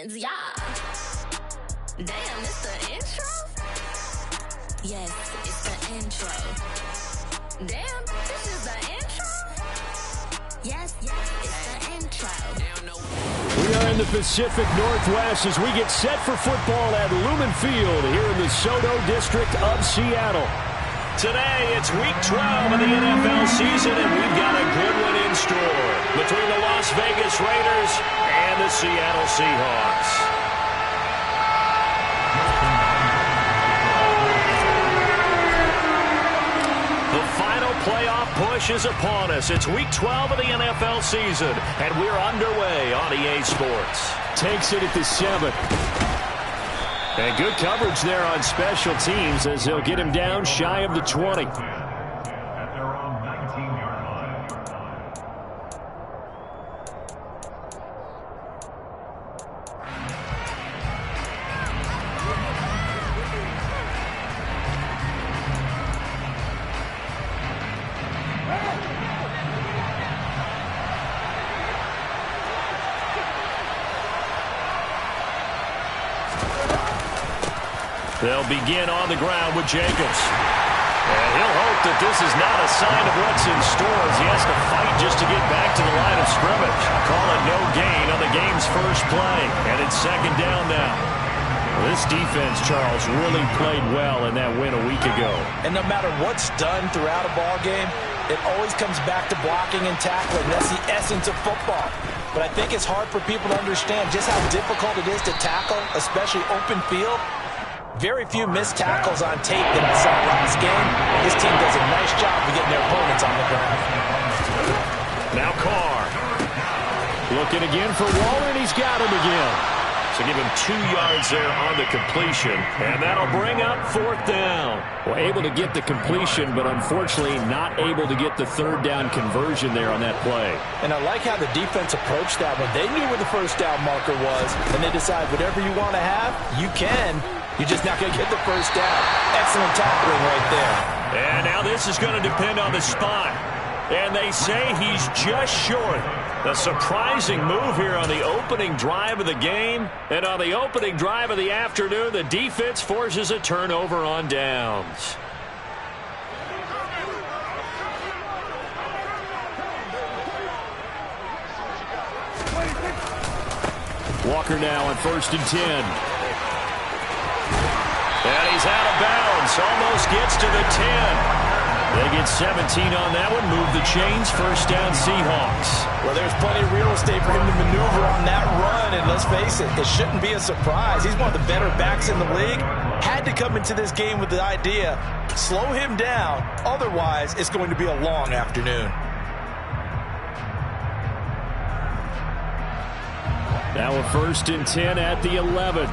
Benz, yeah. Damn, it's the intro? Yes, it's the intro. Damn, this is the intro? Yes, it's the intro. We are in the Pacific Northwest as we get set for football at Lumen Field here in the Soto District of Seattle. Today, it's Week 12 of the NFL season, and we've got a good one in store between the Las Vegas Raiders and the Seattle Seahawks. The final playoff push is upon us. It's Week 12 of the NFL season, and we're underway on EA Sports. Takes it at the 7. And good coverage there on special teams as they'll get him down shy of the 20. At their own 19-yard line. They'll begin on the ground with Jacobs. And he'll hope that this is not a sign of what's in store as he has to fight just to get back to the line of scrimmage. Call it no gain on the game's first play. And it's second down now. This defense, Charles, really played well in that win a week ago. And no matter what's done throughout a ball game, it always comes back to blocking and tackling. That's the essence of football. But I think it's hard for people to understand just how difficult it is to tackle, especially open field. Very few missed tackles on tape that I saw last game. This team does a nice job of getting their opponents on the ground. Now Carr. Looking again for Waller, and he's got him again. So give him 2 yards there on the completion, and that'll bring up fourth down. Well, able to get the completion, but unfortunately not able to get the third down conversion there on that play. And I like how the defense approached that one. They knew where the first down marker was, and they decide whatever you want to have, you can. You're just not going to get the first down. Excellent tackling right there. And now this is going to depend on the spot. And they say he's just short. A surprising move here on the opening drive of the game. And on the opening drive of the afternoon, the defense forces a turnover on downs. Walker now on 1st and 10. And he's out of bounds. Almost gets to the 10. They get 17 on that one. Move the chains. First down, Seahawks. Well, there's plenty of real estate for him to maneuver on that run. And let's face it, it shouldn't be a surprise. He's one of the better backs in the league. Had to come into this game with the idea, slow him down. Otherwise, it's going to be a long afternoon. Now a 1st and 10 at the 11.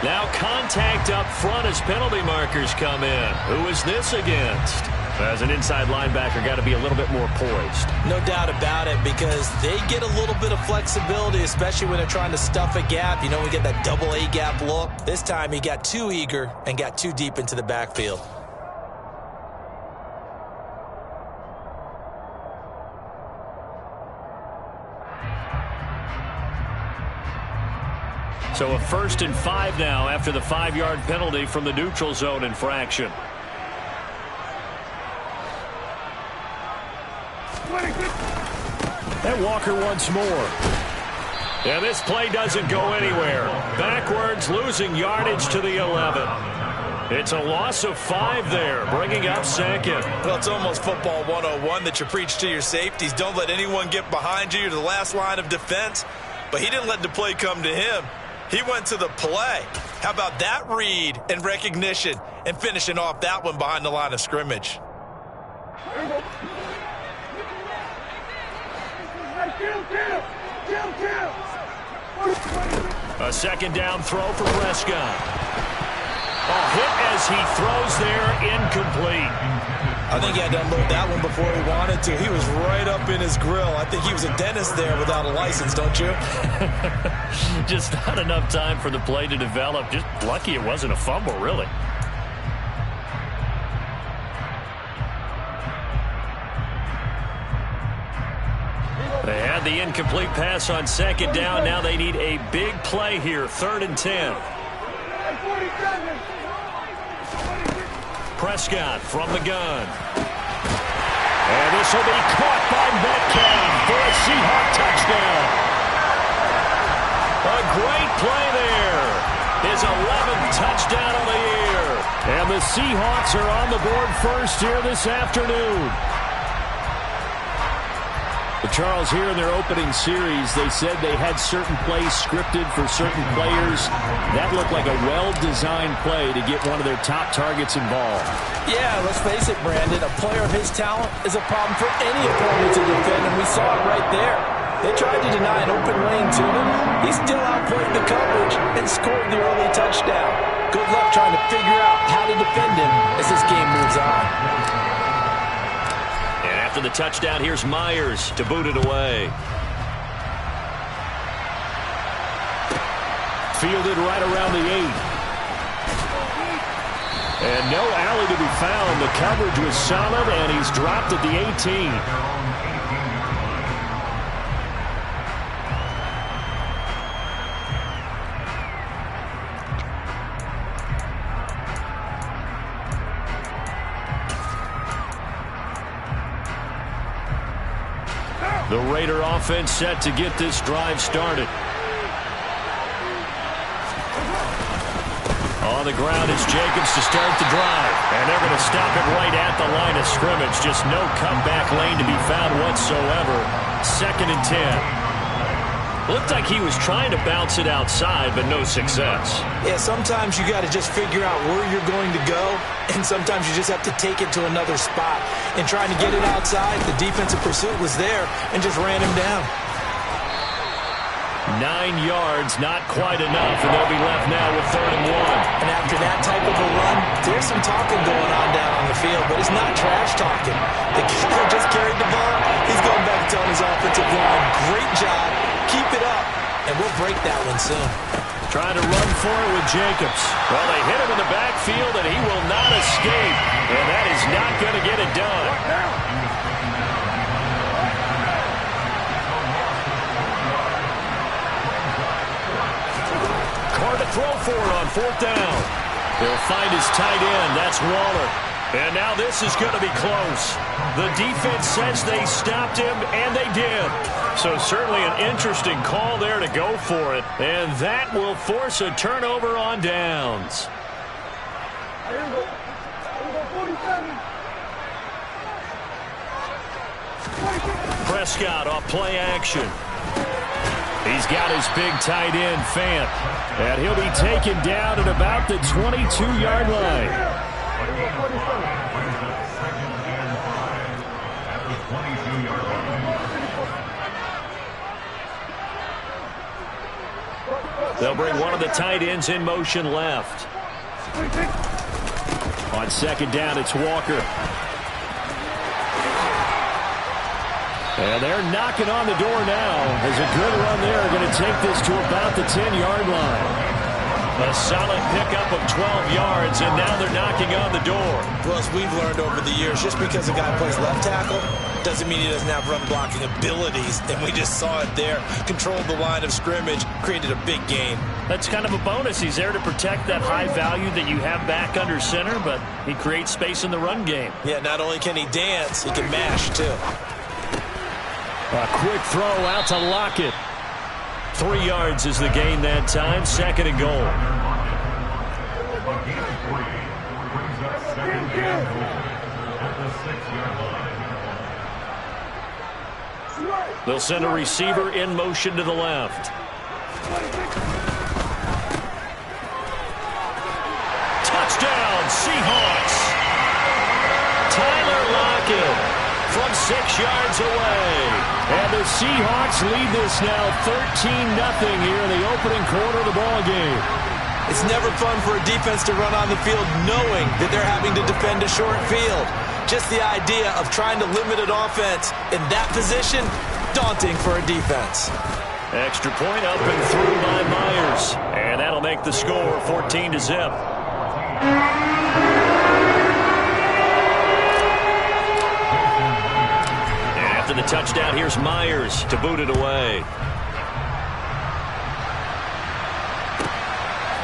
Now contact up front as penalty markers come in. Who is this against? As an inside linebacker, got to be a little bit more poised. No doubt about it, because they get a little bit of flexibility, especially when they're trying to stuff a gap. You know, we get that double A gap look. This time he got too eager and got too deep into the backfield. So a 1st and 5 now after the 5-yard penalty from the neutral zone infraction. And Walker once more. And this play doesn't go anywhere. Backwards, losing yardage to the 11. It's a loss of 5 there, bringing up second. Well, it's almost football 101 that you preach to your safeties. Don't let anyone get behind you. You're the last line of defense. But he didn't let the play come to him. He went to the play. How about that read and recognition and finishing off that one behind the line of scrimmage? A second down throw for Prescott. A hit as he throws there, incomplete. I think he had to unload that one before he wanted to. He was right up in his grill. I think he was a dentist there without a license, don't you? Just not enough time for the play to develop. Just lucky it wasn't a fumble, really. had the incomplete pass on second down. Now they need a big play here, 3rd and 10. Prescott from the gun. And this will be caught by Metcalf for a Seahawk touchdown. A great play there. His 11th touchdown of the year. And the Seahawks are on the board first here this afternoon. But Charles, here in their opening series, they said they had certain plays scripted for certain players. That looked like a well-designed play to get one of their top targets involved. Yeah, let's face it, Brandon. A player of his talent is a problem for any opponent to defend, and we saw it right there. They tried to deny an open lane to him. He still outplayed the coverage and scored the early touchdown. Good luck trying to figure out how to defend him as this game moves on. After the touchdown, here's Myers to boot it away. Fielded right around the 8. And no alley to be found. The coverage was solid, and he's dropped at the 18. The Raider offense set to get this drive started. On the ground is Jacobs to start the drive. And they're going to stop it right at the line of scrimmage. Just no comeback lane to be found whatsoever. 2nd and 10. Looked like he was trying to bounce it outside, but no success. Yeah, sometimes you got to just figure out where you're going to go, and sometimes you just have to take it to another spot. And trying to get it outside, the defensive pursuit was there and just ran him down. 9 yards, not quite enough, and they'll be left now with 3rd and 1. And after that type of a run, there's some talking going on down on the field, but it's not trash talking. The kicker just carried the ball. He's going back to tell his offensive line, great job, keep it up, and we'll break that one soon. Trying to run for it with Jacobs. Well, they hit him in the backfield, and he will not escape. And that is not going to get it done. Carr to throw for it on 4th down. They'll find his tight end. That's Waller. And now this is going to be close. The defense says they stopped him, and they did. So certainly an interesting call there to go for it. And that will force a turnover on downs. Prescott off play action. He's got his big tight end, Fant. And he'll be taken down at about the 22-yard line. They'll bring one of the tight ends in motion left. On 2nd down, it's Walker. And they're knocking on the door now. There's a good run there. Going to take this to about the 10-yard line. A solid pickup of 12 yards, and now they're knocking on the door. Well, as we've learned over the years, just because a guy plays left tackle doesn't mean he doesn't have run blocking abilities, and we just saw it there. Controlled the line of scrimmage, created a big gain. That's kind of a bonus. He's there to protect that high value that you have back under center, but he creates space in the run game. Yeah, not only can he dance, he can mash, too. A quick throw out to Lockett. 3 yards is the gain that time. 2nd and goal. They'll send a receiver in motion to the left. Touchdown, Seahawks. Tyler Lockett from 6 yards away. And the Seahawks lead this now 13-0 here in the opening quarter of the ball game. It's never fun for a defense to run on the field knowing that they're having to defend a short field. Just the idea of trying to limit an offense in that position, daunting for a defense. Extra point up and through by Myers. And that'll make the score 14-0. After the touchdown, here's Myers to boot it away.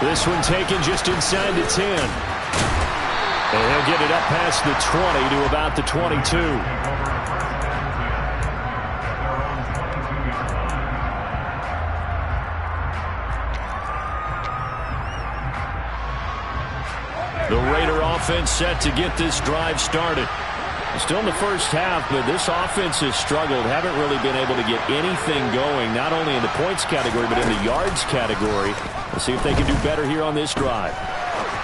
This one taken just inside the 10. And he'll get it up past the 20 to about the 22. The Raider offense set to get this drive started. Still in the first half, but this offense has struggled. Haven't really been able to get anything going, not only in the points category, but in the yards category. We'll see if they can do better here on this drive.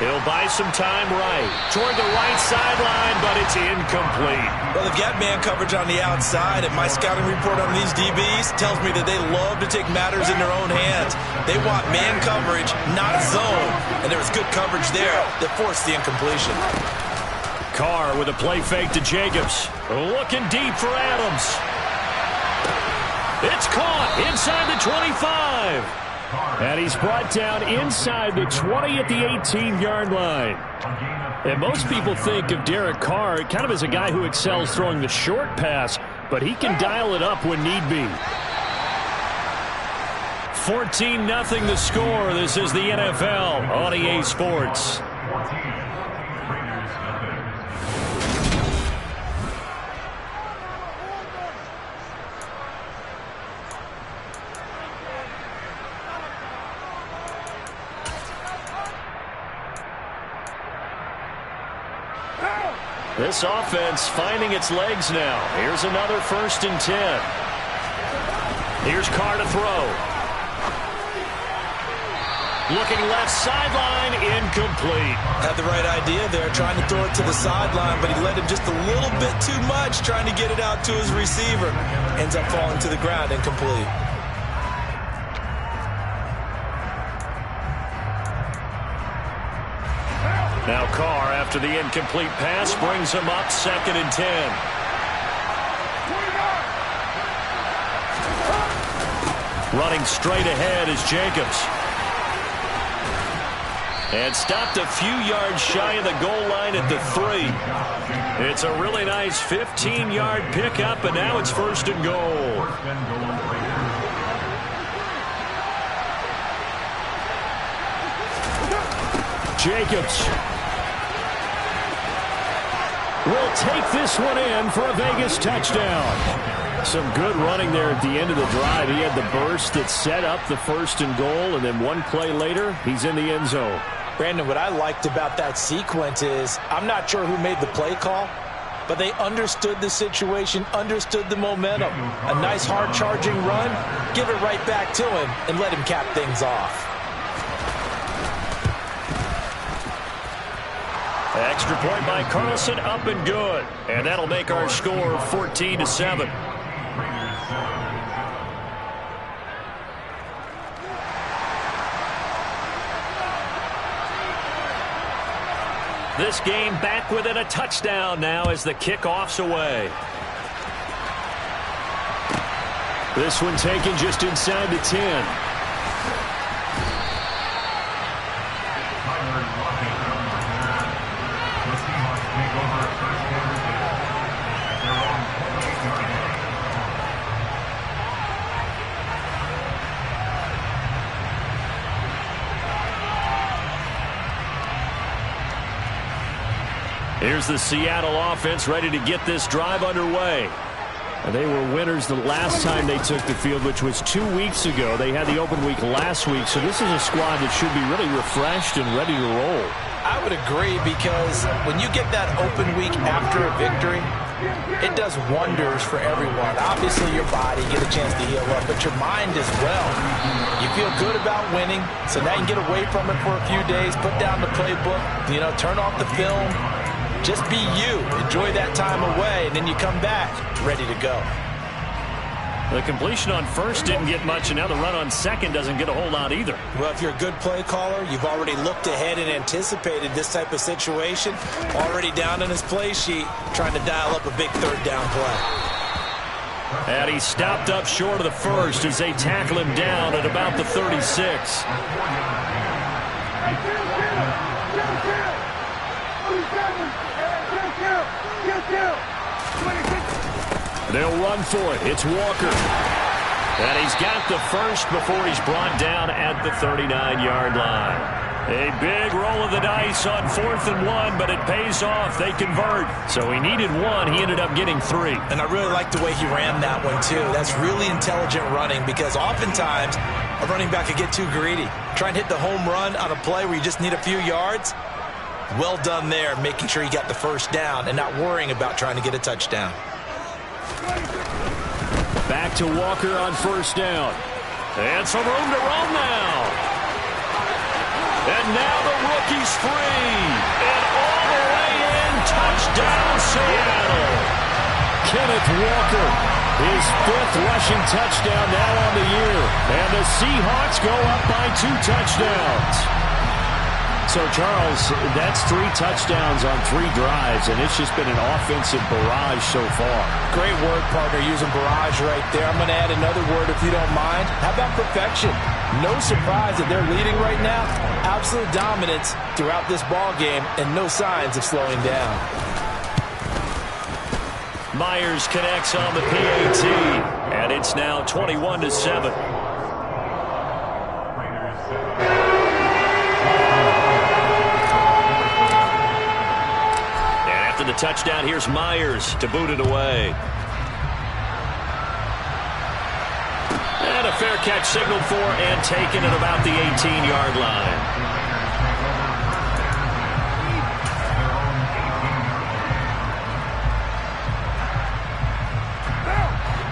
He'll buy some time right toward the right sideline, but it's incomplete. Well, they've got man coverage on the outside, and my scouting report on these DBs tells me that they love to take matters in their own hands. They want man coverage, not zone, and there was good coverage there that forced the incompletion. Carr with a play fake to Jacobs. Looking deep for Adams. It's caught inside the 25. And he's brought down inside the 20 at the 18-yard line. And most people think of Derek Carr kind of as a guy who excels throwing the short pass, but he can dial it up when need be. 14-0 the score. This is the NFL on EA Sports. This offense finding its legs now. Here's another 1st and 10. Here's Carr to throw. Looking left sideline, incomplete. Had the right idea there, trying to throw it to the sideline, but he led him just a little bit too much, trying to get it out to his receiver. Ends up falling to the ground, incomplete. Now Carr, after the incomplete pass, brings him up 2nd and 10. Running straight ahead is Jacobs. And stopped a few yards shy of the goal line at the 3. It's a really nice 15-yard pickup, and now it's 1st and goal. Jacobs will take this one in for a Vegas touchdown. Some good running there at the end of the drive. He had the burst that set up the 1st and goal, and then one play later, he's in the end zone. Brandon, what I liked about that sequence is I'm not sure who made the play call, but they understood the situation, understood the momentum. A nice hard-charging run, give it right back to him, and let him cap things off. Extra point by Carlson, up and good. And that'll make our score 14-7. This game back within a touchdown now as the kickoff's away. This one taken just inside the 10. Here's the Seattle offense ready to get this drive underway. They were winners the last time they took the field, which was 2 weeks ago. They had the open week last week, so this is a squad that should be really refreshed and ready to roll. I would agree, because when you get that open week after a victory, it does wonders for everyone. Obviously, your body, get a chance to heal up, but your mind as well. You feel good about winning, so now you can get away from it for a few days, put down the playbook, turn off the film. Just be you. Enjoy that time away, and then you come back ready to go. The completion on 1st didn't get much, and now the run on 2nd doesn't get a whole lot either. Well, if you're a good play caller, you've already looked ahead and anticipated this type of situation. Already down on his play sheet, trying to dial up a big 3rd down play. And he stopped up short of the 1st as they tackle him down at about the 36. They'll run for it. It's Walker. And he's got the first before he's brought down at the 39-yard line. A big roll of the dice on 4th and 1, but it pays off. They convert. So he needed 1. He ended up getting 3. And I really like the way he ran that one, too. That's really intelligent running because oftentimes a running back could get too greedy. Try and hit the home run on a play where you just need a few yards. Well done there, making sure he got the first down and not worrying about trying to get a touchdown. Back to Walker on 1st down. And some room to roam now. And now the rookie's free. And all the way in, touchdown Seattle. Kenneth Walker, his 5th rushing touchdown now on the year. And the Seahawks go up by 2 touchdowns. So, Charles, that's 3 touchdowns on 3 drives, and it's just been an offensive barrage so far. Great word, partner, using barrage right there. I'm going to add another word if you don't mind. How about perfection? No surprise that they're leading right now. Absolute dominance throughout this ball game, and no signs of slowing down. Myers connects on the PAT, and it's now 21-7. The touchdown, here's Myers to boot it away. And a fair catch signaled for and taken at about the 18-yard line.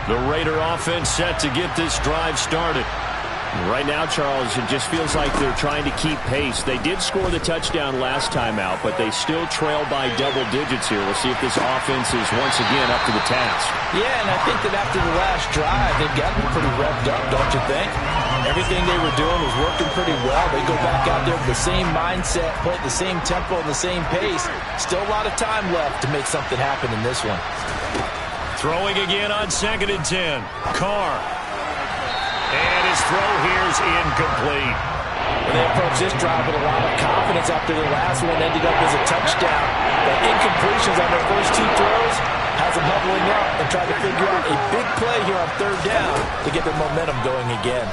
The Raider offense set to get this drive started. Right now, Charles, it just feels like they're trying to keep pace. They did score the touchdown last time out, but they still trail by double digits here. We'll see if this offense is once again up to the task. Yeah, and I think that after the last drive, they've gotten pretty revved up, don't you think? Everything they were doing was working pretty well. They go back out there with the same mindset, play at the same tempo and the same pace. Still a lot of time left to make something happen in this one. Throwing again on 2nd and 10. Carr. And his throw here is incomplete. And they approach this drive with a lot of confidence after the last one ended up as a touchdown. The incompletions on their first 2 throws has them huddling up and trying to figure out a big play here on 3rd down to get their momentum going again.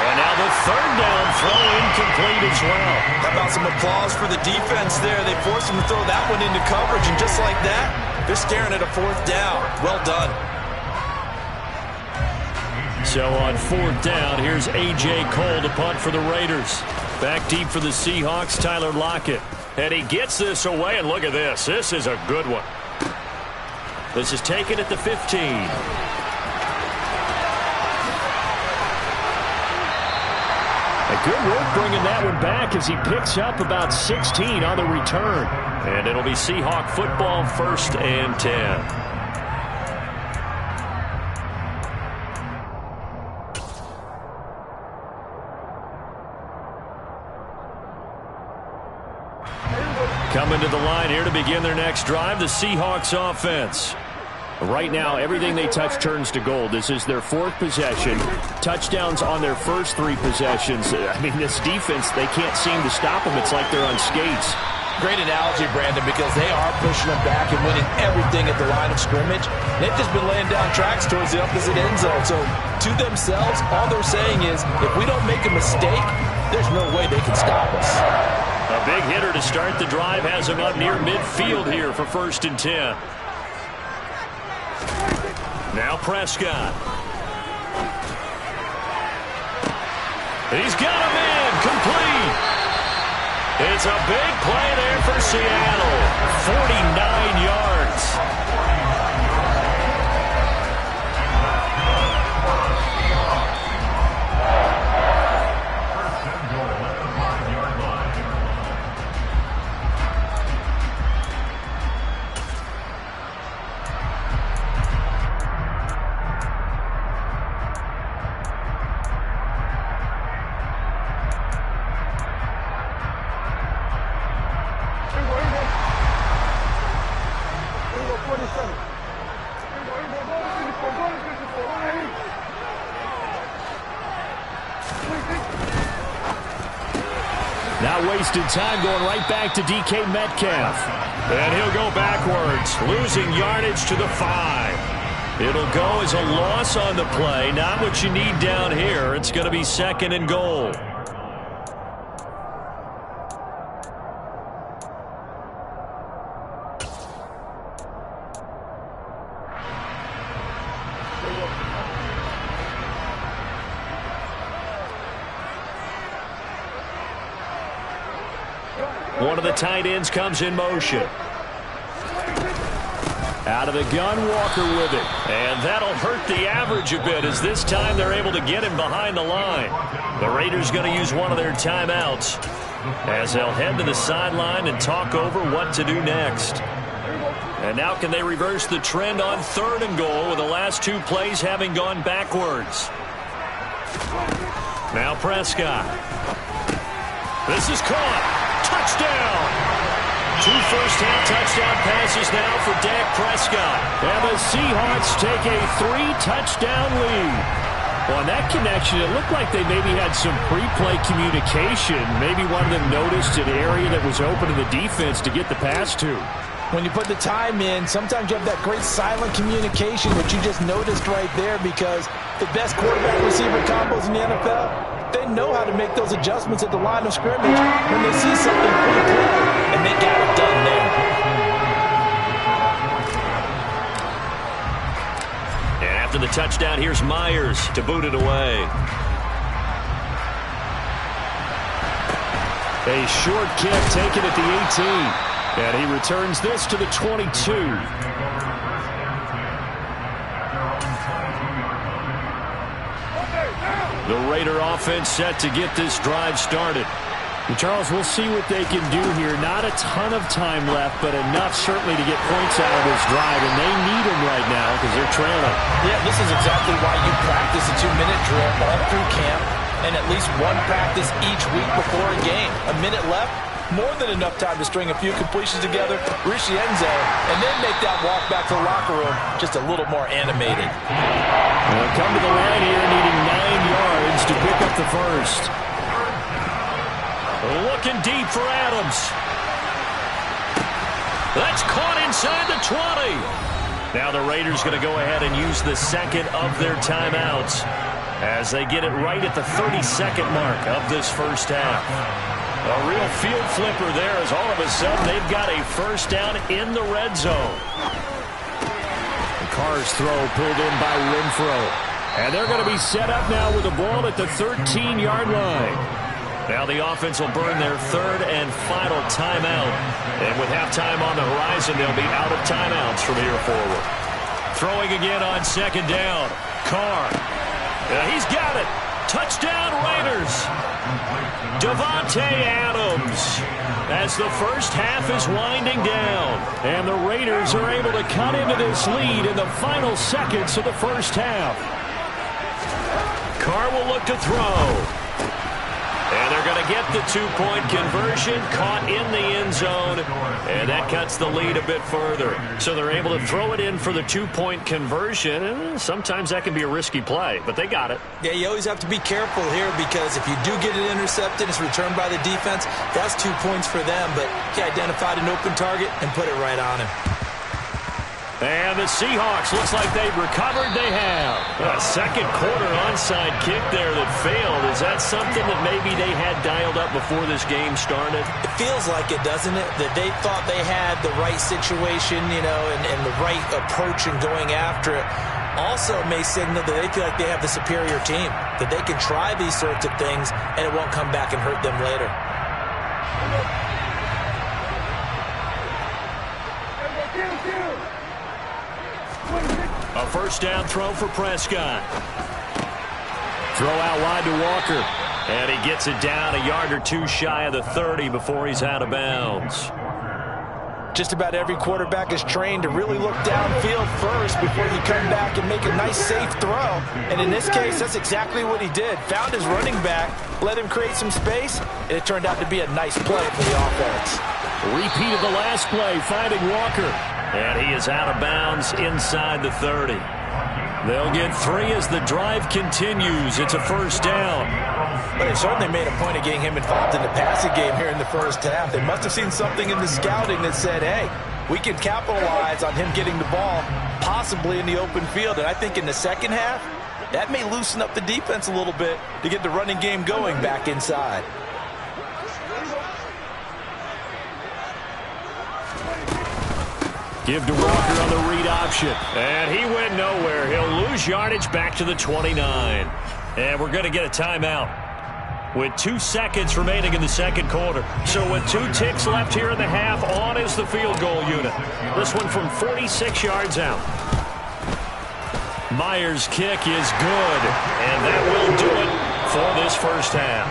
And now the 3rd down throw incomplete as well. How about some applause for the defense there? They forced him to throw that one into coverage, and just like that, they're staring at a 4th down. Well done. So on 4th down, here's A.J. Cole to punt for the Raiders. Back deep for the Seahawks, Tyler Lockett. And he gets this away, and look at this. This is a good one. This is taken at the 15. A good work bringing that one back as he picks up about 16 on the return. And it'll be Seahawk football, 1st and 10. Coming to the line here to begin their next drive, the Seahawks offense. Right now, everything they touch turns to gold. This is their 4th possession. Touchdowns on their first 3 possessions. I mean, this defense, they can't seem to stop them. It's like they're on skates. Great analogy, Brandon, because they are pushing them back and winning everything at the line of scrimmage. They've just been laying down tracks towards the opposite end zone. So, to themselves, all they're saying is, if we don't make a mistake, there's no way they can stop us. A big hitter to start the drive has him up near midfield here for 1st and 10. Now Prescott. He's got him in, complete. It's a big play there for Seattle. 49 yards. Not wasting time, going right back to DK Metcalf. And he'll go backwards, losing yardage to the 5. It'll go as a loss on the play. Not what you need down here. It's going to be 2nd and goal. One of the tight ends comes in motion. Out of the gun, Walker with it. And that'll hurt the average a bit as this time they're able to get him behind the line. The Raiders going to use one of their timeouts as they'll head to the sideline and talk over what to do next. And now can they reverse the trend on 3rd and goal with the last 2 plays having gone backwards? Now Prescott. This is caught. Touchdown! 2 first-half touchdown passes now for Dak Prescott. And the Seahawks take a 3-touchdown lead. Well, on that connection, it looked like they maybe had some pre-play communication. Maybe one of them noticed an area that was open to the defense to get the pass to. When you put the time in, sometimes you have that great silent communication that you just noticed right there, because the best quarterback-receiver combos in the NFL, they know how to make those adjustments at the line of scrimmage when they see something pre-play, and they got it done there. And after the touchdown, here's Myers to boot it away. A short kick taken at the 18. And he returns this to the 22. The Raider offense set to get this drive started. And Charles, we'll see what they can do here. Not a ton of time left, but enough certainly to get points out of this drive. And they need them right now because they're trailing. Yeah, this is exactly why you practice a 2-minute drill all through camp and at least one practice each week before a game. A minute left. More than enough time to string a few completions together, reach the end zone, and then make that walk back to the locker room just a little more animated. They'll come to the line here needing 9 yards to pick up the first. Looking deep for Adams. That's caught inside the 20. Now the Raiders going to go ahead and use the 2nd of their timeouts as they get it right at the 32nd mark of this first half. A real field flipper there as all of a sudden they've got a first down in the red zone. The Carr's throw pulled in by Renfro. And they're going to be set up now with the ball at the 13-yard line. Now the offense will burn their 3rd and final timeout. And with halftime on the horizon, they'll be out of timeouts from here forward. Throwing again on 2nd down. Carr. He's got it. Touchdown Raiders. Davante Adams as the first half is winding down. And the Raiders are able to cut into this lead in the final seconds of the first half. Carr will look to throw. And they're going to get the 2-point conversion, caught in the end zone, and that cuts the lead a bit further. So they're able to throw it in for the 2-point conversion, and sometimes that can be a risky play, but they got it. Yeah, you always have to be careful here, because if you do get it intercepted, it's returned by the defense, that's 2 points for them, but he identified an open target and put it right on him. And the Seahawks, looks like they've recovered. They have. A second quarter onside kick there that failed. Is that something that maybe they had dialed up before this game started? It feels like it, doesn't it? That they thought they had the right situation, you know, and the right approach in going after it. Also may signal that they feel like they have the superior team, that they can try these sorts of things and it won't come back and hurt them later. A first down throw for Prescott. Throw out wide to Walker. And he gets it down a yard or two shy of the 30 before he's out of bounds. Just about every quarterback is trained to really look downfield first before you come back and make a nice, safe throw. And in this case, that's exactly what he did. Found his running back, let him create some space, and it turned out to be a nice play for the offense. Repeated the last play, finding Walker. And he is out of bounds inside the 30. They'll get 3 as the drive continues. It's a first down. But they certainly made a point of getting him involved in the passing game here in the first half. They must have seen something in the scouting that said, hey, we can capitalize on him getting the ball, possibly in the open field. And I think in the second half, that may loosen up the defense a little bit to get the running game going back inside. Give to Walker on the read option. And he went nowhere. He'll lose yardage back to the 29. And we're going to get a timeout with 2 seconds remaining in the second quarter. So with 2 ticks left here in the half, on is the field goal unit. This one from 46 yards out. Myers' kick is good, and that will do it for this first half.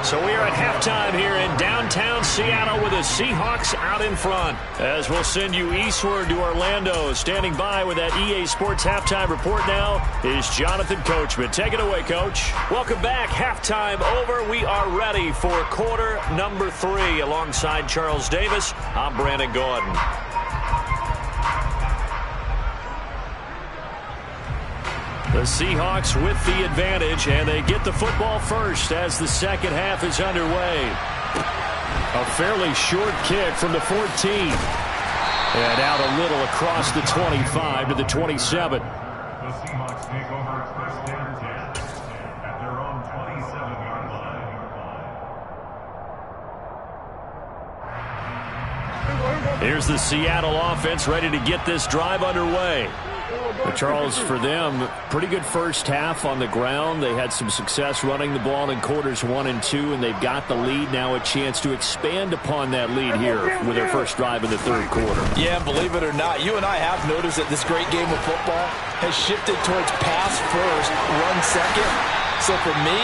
So we are at halftime here in downtown Seattle with the Seahawks out in front. As we'll send you eastward to Orlando. Standing by with that EA Sports halftime report now is Jonathan Coachman. Take it away, Coach. Welcome back. Halftime over. We are ready for quarter number 3. Alongside Charles Davis, I'm Brandon Gordon. The Seahawks with the advantage, and they get the football first as the second half is underway. A fairly short kick from the 14. And out a little across the 25 to the 27. The Seahawks take over first down 10 at their own 27-yard line. Here's the Seattle offense ready to get this drive underway. But Charles, for them, pretty good first half on the ground. They had some success running the ball in quarters 1 and 2, and they've got the lead now, a chance to expand upon that lead here with their first drive in the third quarter. Yeah, believe it or not, you and I have noticed that this great game of football has shifted towards pass first, run second. So for me,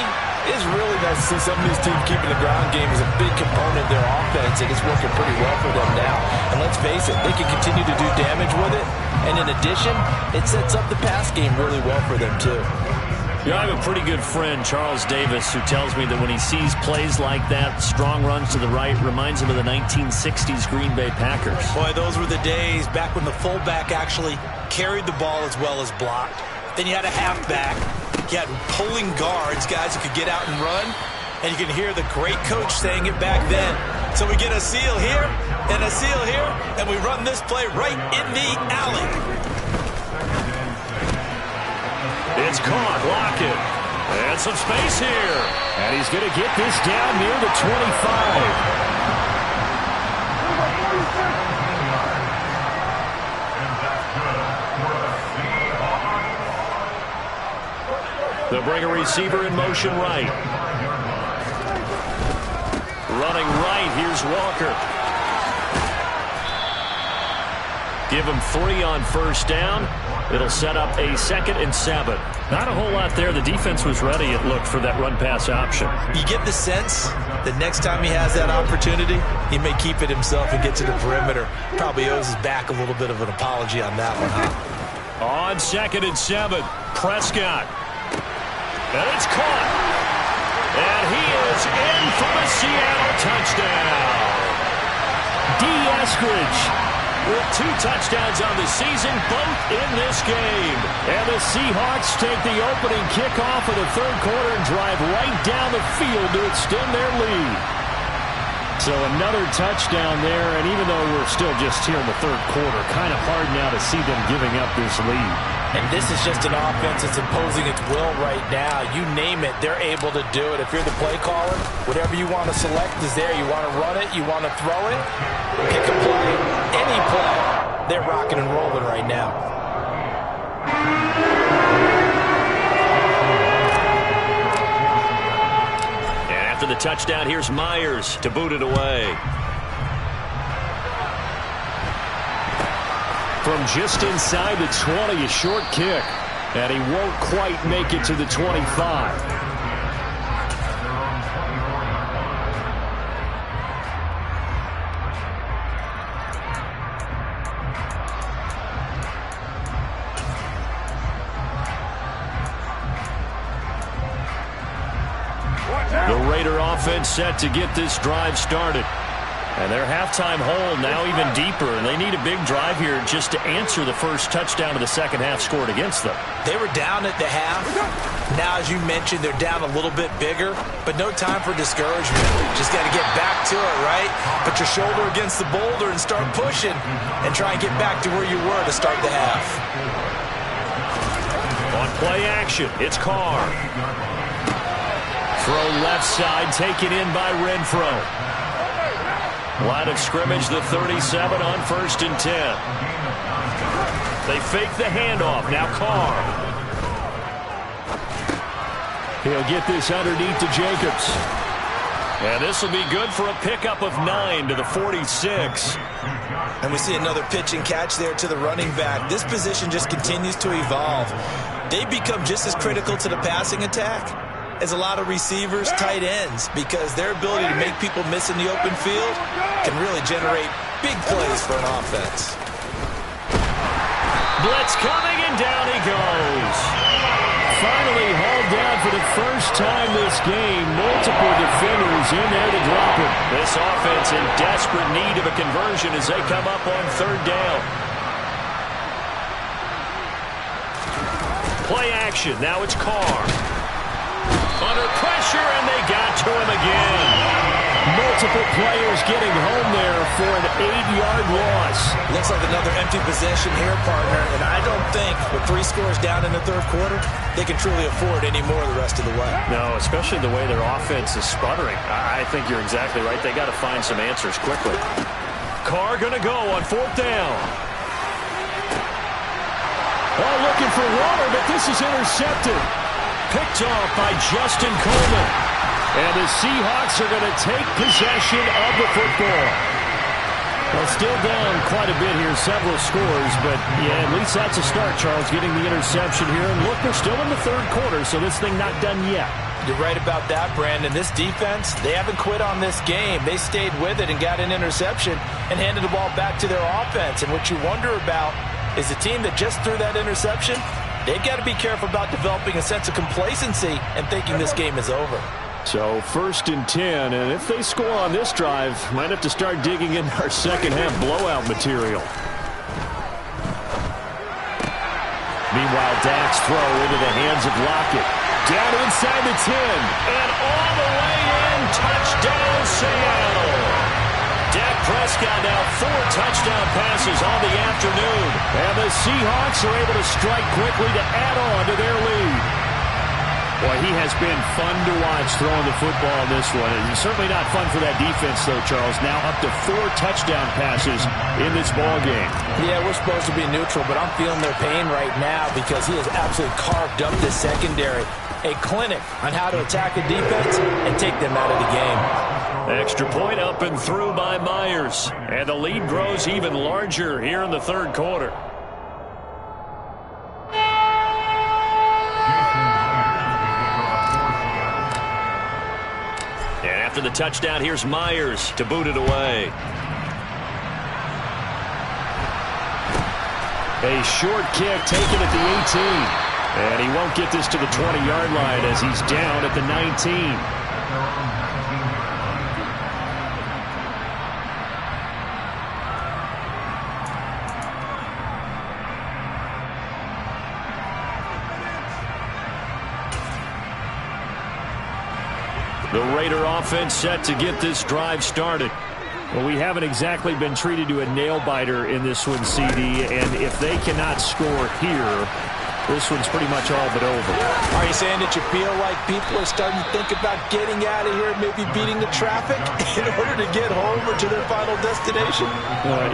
it's really nice to see some of these teams keeping the ground game as a big component of their offense, and it's working pretty well for them now. And let's face it, they can continue to do damage with it. And in addition, it sets up the pass game really well for them, too. Yeah, I have a pretty good friend, Charles Davis, who tells me that when he sees plays like that, strong runs to the right, reminds him of the 1960s Green Bay Packers. Boy, those were the days back when the fullback actually carried the ball as well as blocked. Then you had a halfback. You had pulling guards, guys who could get out and run. And you can hear the great coach saying it back then. So we get a seal here and a seal here, and we run this play right in the alley. It's caught, Lockett. And some space here. And he's going to get this down near the 25. They'll bring a receiver in motion right. Running right, here's Walker. Give him 3 on first down. It'll set up a 2nd and 7. Not a whole lot there. The defense was ready, it looked, for that run-pass option. You get the sense that next time he has that opportunity, he may keep it himself and get to the perimeter. Probably owes his back a little bit of an apology on that one, huh? On 2nd and 7, Prescott. And it's caught. And he is in for the Seattle touchdown. D. Eskridge with 2 touchdowns on the season, both in this game. And the Seahawks take the opening kickoff of the third quarter and drive right down the field to extend their lead. So another touchdown there, and even though we're still just here in the third quarter, kind of hard now to see them giving up this lead. And this is just an offense that's imposing its will right now. You name it, they're able to do it. If you're the play caller, whatever you want to select is there. You want to run it, you want to throw it, pick a play, any play. They're rocking and rolling right now. And after the touchdown, here's Myers to boot it away. From just inside the 20, a short kick. And he won't quite make it to the 25. The Raider offense set to get this drive started. And their halftime hole now even deeper, and they need a big drive here just to answer the first touchdown of the second half scored against them. They were down at the half. Now, as you mentioned, they're down a little bit bigger, but no time for discouragement. Just got to get back to it, right? Put your shoulder against the boulder and start pushing and try and get back to where you were to start the half. On play action, it's Carr. Throw left side, taken in by Renfro. Line of scrimmage, the 37 on 1st and 10. They fake the handoff. Now Carr. He'll get this underneath to Jacobs. And this will be good for a pickup of 9 to the 46. And we see another pitch and catch there to the running back. This position just continues to evolve. They become just as critical to the passing attack as a lot of receivers, tight ends, because their ability to make people miss in the open field can really generate big plays for an offense. Blitz coming, and down he goes. Finally hauled down for the first time this game. Multiple defenders in there to drop him. This offense in desperate need of a conversion as they come up on 3rd down. Play action. Now it's Carr. Under pressure, and they got to him again. Multiple players getting home there for an 8-yard loss. Looks like another empty possession here, partner, and I don't think with 3 scores down in the 3rd quarter, they can truly afford any more the rest of the way. No, especially the way their offense is sputtering. I think you're exactly right. They got to find some answers quickly. Carr going to go on 4th down. Oh, looking for water, but this is intercepted. Picked off by Justin Coleman. And the Seahawks are going to take possession of the football. Well, still down quite a bit here, several scores, but yeah, at least that's a start, Charles, getting the interception here. And look, we're still in the 3rd quarter, so this thing not done yet. You're right about that, Brandon. This defense, they haven't quit on this game. They stayed with it and got an interception and handed the ball back to their offense. And what you wonder about is the team that just threw that interception, they've got to be careful about developing a sense of complacency and thinking this game is over. So 1st and 10, and if they score on this drive, might have to start digging in our second half blowout material. Meanwhile, Dak's throw into the hands of Lockett. Down inside the 10. And all the way in, touchdown Seattle. Dak Prescott now 4 touchdown passes on the afternoon. And the Seahawks are able to strike quickly to add on to their lead. Boy, he has been fun to watch throwing the football in this one. And certainly not fun for that defense, though, Charles. Now up to 4 touchdown passes in this ball game. Yeah, we're supposed to be neutral, but I'm feeling their pain right now because he has absolutely carved up the secondary. A clinic on how to attack a defense and take them out of the game. Extra point up and through by Myers. And the lead grows even larger here in the 3rd quarter. And after the touchdown, here's Myers to boot it away. A short kick taken at the 18. And he won't get this to the 20-yard line as he's down at the 19. The Raider offense set to get this drive started. Well, we haven't exactly been treated to a nail-biter in this one, CD, and if they cannot score here, this one's pretty much all but over. Are you saying that you feel like people are starting to think about getting out of here, maybe beating the traffic in order to get home or to their final destination?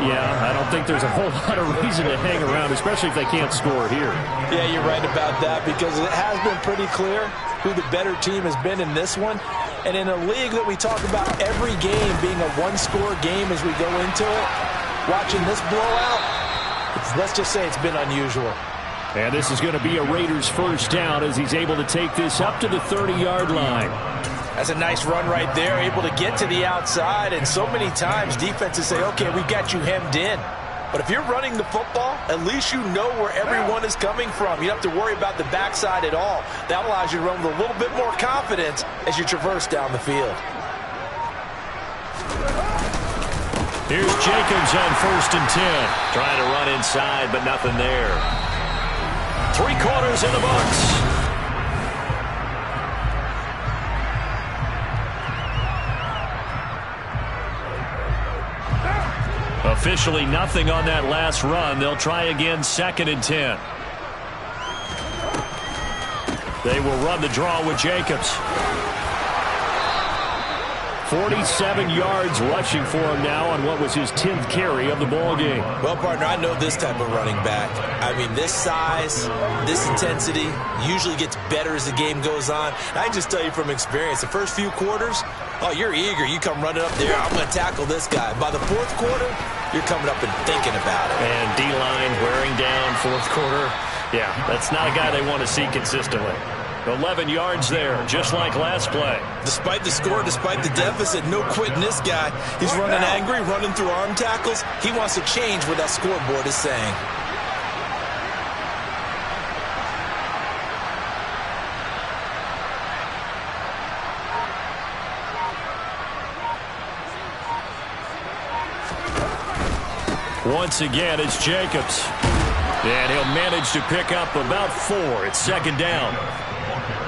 Yeah, I don't think there's a whole lot of reason to hang around, especially if they can't score here. Yeah, you're right about that because it has been pretty clear who the better team has been in this one. And in a league that we talk about every game being a one-score game as we go into it, watching this blowout, let's just say it's been unusual. And this is going to be a Raiders first down as he's able to take this up to the 30-yard line. That's a nice run right there, able to get to the outside. And so many times defenses say, okay, we've got you hemmed in. But if you're running the football, at least you know where everyone is coming from. You don't have to worry about the backside at all. That allows you to run with a little bit more confidence as you traverse down the field. Here's Jacobs on 1st and 10. Trying to run inside, but nothing there. 3 quarters in the books. Officially nothing on that last run. They'll try again 2nd and 10. They will run the draw with Jacobs. 47 yards rushing for him now on what was his 10th carry of the ball game. Well, partner, I know this type of running back. I mean, this size, this intensity usually gets better as the game goes on. And I just tell you from experience, the first few quarters, oh, you're eager. You come running up there, I'm going to tackle this guy. By the 4th quarter, you're coming up and thinking about it. And D-line wearing down 4th quarter. Yeah, that's not a guy they want to see consistently. 11 yards there, just like last play. Despite the score, despite the deficit, no quitting this guy. He's running angry, running through arm tackles. He wants to change what that scoreboard is saying. Once again, it's Jacobs. And he'll manage to pick up about 4. It's 2nd down.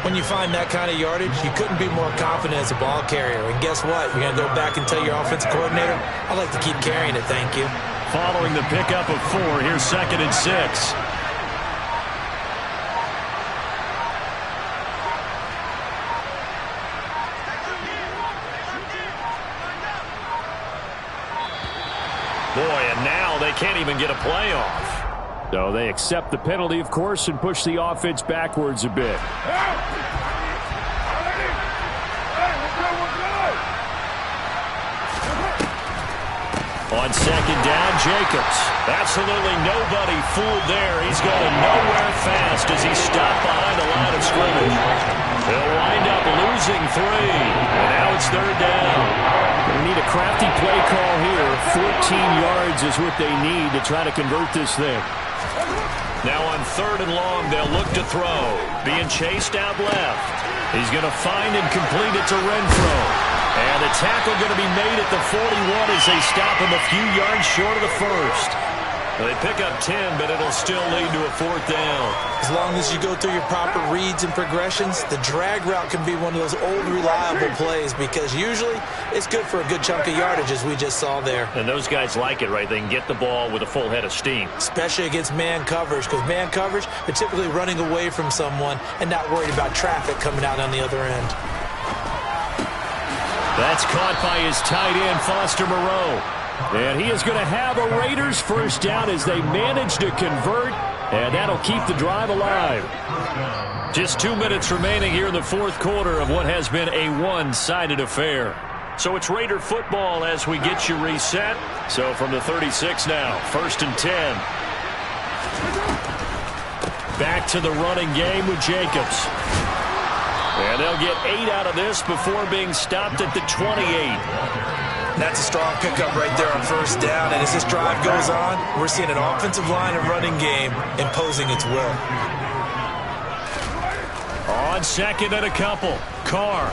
When you find that kind of yardage, you couldn't be more confident as a ball carrier. And guess what? You're going to go back and tell your offensive coordinator, I'd like to keep carrying it, thank you. Following the pickup of 4, here's 2nd and 6. Boy, and now they can't even get a play off. So they accept the penalty, of course, and push the offense backwards a bit. On 2nd down, Jacobs. Absolutely nobody fooled there. He's going nowhere fast as he stopped behind the line of scrimmage. They'll wind up losing 3. And now it's 3rd down. They need a crafty play call here. 14 yards is what they need to try to convert this thing. Now on 3rd and long, they'll look to throw. Being chased out left. He's going to find and complete it to Renfro. And the tackle going to be made at the 41 as they stop him a few yards short of the 1st. They pick up 10, but it'll still lead to a 4th down. As long as you go through your proper reads and progressions, the drag route can be one of those old reliable plays because usually it's good for a good chunk of yardage as we just saw there. And those guys like it, right? They can get the ball with a full head of steam. Especially against man coverage because man coverage, they're typically running away from someone and not worried about traffic coming out on the other end. That's caught by his tight end, Foster Moreau. And he is going to have a Raiders 1st down as they manage to convert, and that'll keep the drive alive. Just 2 minutes remaining here in the 4th quarter of what has been a one-sided affair. So it's Raider football as we get you reset. So from the 36 now, 1st and 10. Back to the running game with Jacobs. And they'll get 8 out of this before being stopped at the 28. That's a strong pickup right there on 1st down. And as this drive goes on, we're seeing an offensive line and running game imposing its will. On 2nd and a couple, Carr.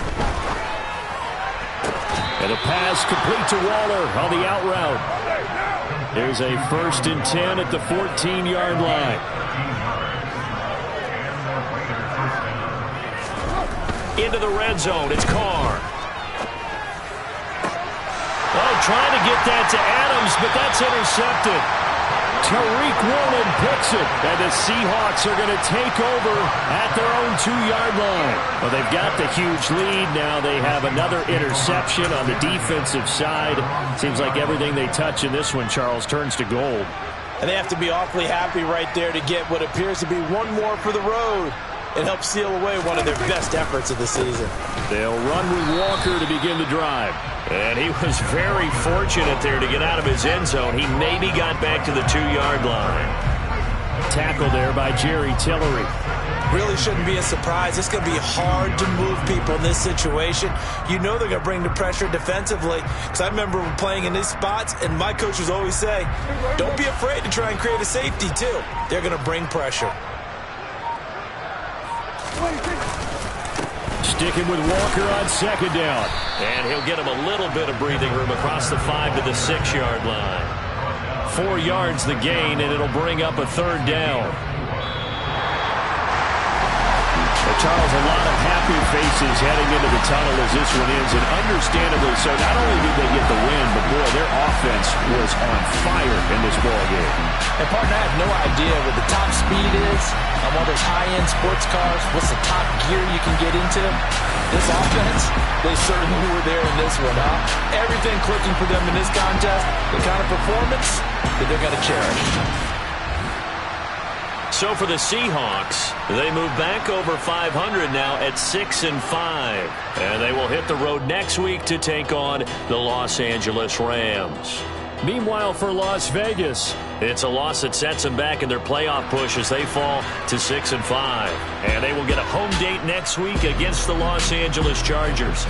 And a pass complete to Waller on the out route. There's a 1st and 10 at the 14-yard line. Into the red zone, it's Carr. Oh, trying to get that to Adams, but that's intercepted. Tariq Woolen picks it, and the Seahawks are going to take over at their own 2-yard line. Well, they've got the huge lead. Now they have another interception on the defensive side. Seems like everything they touch in this one, Charles, turns to gold. And they have to be awfully happy right there to get what appears to be one more for the road. It helps seal away one of their best efforts of the season. They'll run with Walker to begin the drive. And he was very fortunate there to get out of his end zone. He maybe got back to the 2-yard line. Tackle there by Jerry Tillery. Really shouldn't be a surprise. It's going to be hard to move people in this situation. You know they're going to bring the pressure defensively. Because I remember playing in these spots, and my coaches always say, don't be afraid to try and create a safety, too. They're going to bring pressure. sticking with Walker on second down. And he'll get him a little bit of breathing room across the 5 to the 6-yard line. 4 yards the gain, and it'll bring up a third down. Charles, a lot of happy faces heading into the tunnel as this one ends, and understandably so. Not only did they get the win, but boy, their offense was on fire in this ball game. And partner, I have no idea what the top speed is on one of those high-end sports cars. What's the top gear you can get into? This offense, they certainly were there in this one, huh? Everything clicking for them in this contest, the kind of performance that they're going to cherish. So for the Seahawks, they move back over 500 now at 6-5. And they will hit the road next week to take on the Los Angeles Rams. Meanwhile, for Las Vegas, it's a loss that sets them back in their playoff push as they fall to 6-5. And they will get a home date next week against the Los Angeles Chargers.